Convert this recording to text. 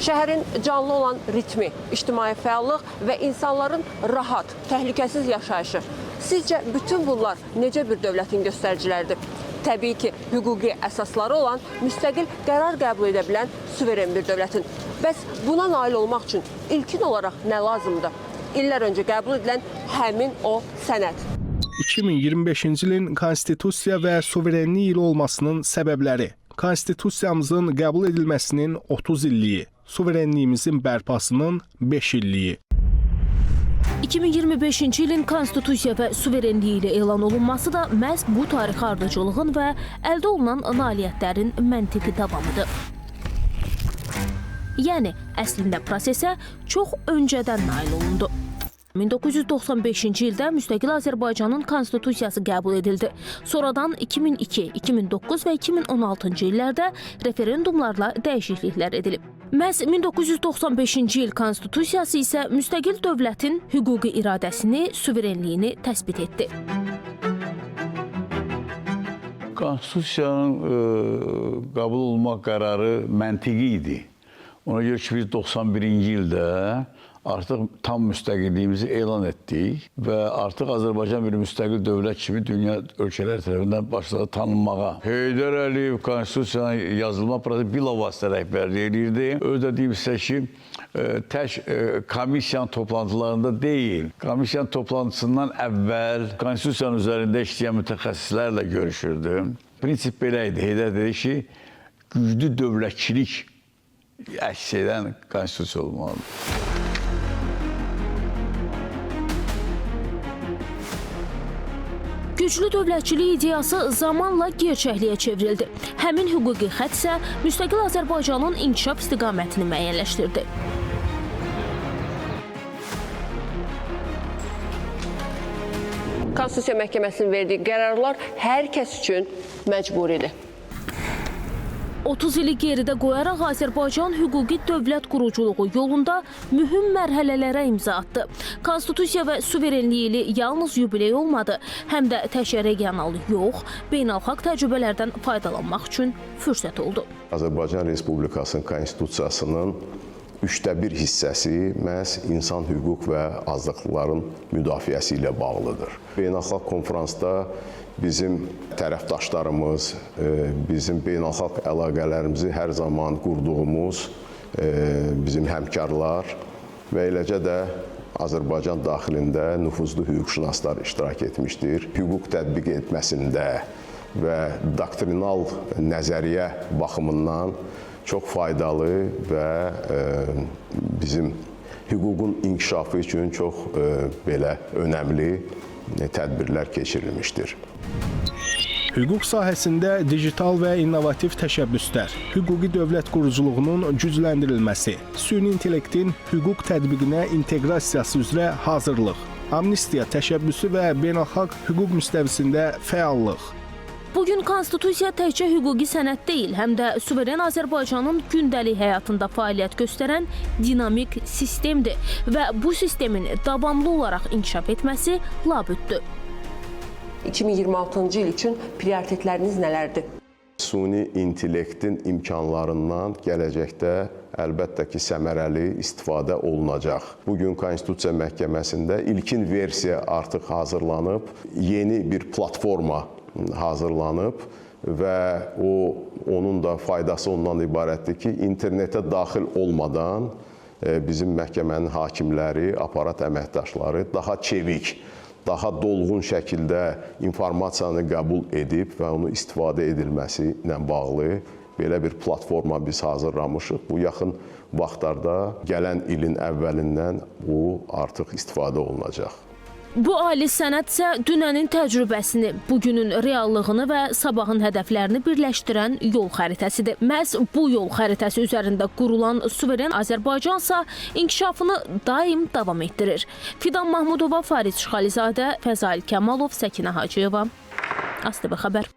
Şəhərin canlı olan ritmi, ictimai fəallıq və insanların rahat, təhlükəsiz yaşayışı. Sizcə bütün bunlar necə bir dövlətin göstəriciləridir? Təbii ki, hüquqi əsasları olan müstəqil qərar qəbul edə bilən suveren bir dövlətin. Bəs buna nail olmaq üçün ilkin olaraq nə lazımdır? İllər öncə qəbul edilən həmin o sənəd. 2025-ci ilin konstitusiya və suverenlik ili olmasının səbəbləri, konstitusiyamızın qəbul edilməsinin 30 illiyi, suverenliyimizin bərpasının 5 illiyi. 2025-ci ilin konstitusiya və suverenliyi ilə elan olunması da məhz bu tarixi ardıcılığın və əldə olunan nailiyyətlərin məntiqi davamıdır. Yəni, əslində prosesə çox öncədən nail olundu. 1995-ci ildə müstəqil Azərbaycanın konstitusiyası qəbul edildi. Sonradan 2002, 2009 və 2016-cı illərdə referendumlarla dəyişikliklər edilib. Məhz 1995-ci il konstitusiyası isə müstəqil dövlətin hüquqi iradəsini, suverenliyini təsbit etdi. Konstitusiyanın qəbul olmaq qərarı məntiqi idi. Ona görə ki, biz 91-ci ildə artıq tam müstəqilliyimizi elan etdik və artıq Azərbaycan bir müstəqil dövlət kimi dünya ölkələri tərəfindən başladı tanınmağa. Heydər Əliyev konstitusiyanın yazılma prosesi bilavasitə rəhbərlik edirdi. Ödədiyim sizə ki, tək komissiyanın toplantılarında deyil, komissiyanın toplantısından əvvəl konstitusiyanın üzərində işləyən mütəxəssislərlə görüşürdü. Prinsip belə idi. Heydər dedi ki, güclü dövlətçilik əks edən konstitusiya olmalıdır. Güclü dövlətçilik ideyası zamanla gerçəkliyə çevrildi. Həmin hüquqi xətt isə müstəqil Azərbaycanın inkişaf istiqamətini müəyyənləşdirdi. Konstitusiya Məhkəməsinin verdiyi qərarlar hər kəs üçün məcburidir. 30 ili geridə qoyaraq Azərbaycan hüquqi dövlət quruculuğu yolunda mühüm mərhələlərə imza attı. Konstitusiya və suverenliyi ili yalnız yubiley olmadı, həm də təkcə regional yox, beynəlxalq təcrübələrdən faydalanmaq üçün fürsət oldu. Azərbaycan Respublikasının konstitusiyasının 1/3 hissəsi məhz insan hüquq və azlıqların müdafiəsi ilə bağlıdır. Beynəlxalq konferansda bizim tərəfdaşlarımız, bizim beynəlxalq əlaqələrimizi hər zaman qurduğumuz bizim həmkarlar və eləcə də Azərbaycan daxilində nüfuzlu hüquqşünaslar iştirak etmişdir. Hüquq tətbiq etməsində və doktrinal nəzəriyyə baxımından çox faydalı və bizim hüququn inkişafı üçün çox belə önəmli tədbirlər keçirilmişdir. Hüquq sahəsində digital və innovativ təşəbbüslər, hüquqi dövlət quruculuğunun gücləndirilməsi, süni intellektin hüquq tətbiqinə inteqrasiyası üzrə hazırlıq, amnistiya təşəbbüsü və beynəlxalq hüquq müstəvisində fəallıq. Bugün konstitusiya təkcə hüquqi sənəd deyil, həm də suveren Azərbaycanın gündəlik həyatında fəaliyyət göstərən dinamik sistemdir və bu sistemin davamlı olaraq inkişaf etməsi labüddür. 2026-cı il üçün prioritetləriniz nələrdir? Süni intellektin imkanlarından gələcəkdə əlbəttə ki, səmərəli istifadə olunacaq. Bugün Konstitusiya Məhkəməsində ilkin versiya artıq hazırlanıb, yeni bir platforma hazırlanıb və onun da faydası ondan ibarətdir ki, internetə daxil olmadan bizim məhkəmənin hakimləri, aparat əməkdaşları daha çevik, daha dolğun şəkildə informasiyanı qəbul edib və onu istifadə edilməsi ilə bağlı belə bir platforma biz hazırlamışıq. Bu yaxın vaxtlarda gələn ilin əvvəlindən bu artıq istifadə olunacaq. Bu ali sənəd isə dünənin təcrübəsini, bugünün reallığını və sabahın hədəflərini birləşdirən yol xəritəsidir. Məhz bu yol xəritəsi üzərində qurulan suveren Azərbaycansa inkişafını daim davam etdirir. Fidan Mahmudova, Farid Şıxalizadə, Fəzail Kəmalov, Səkinə Hacıyeva, ASTV xəbər.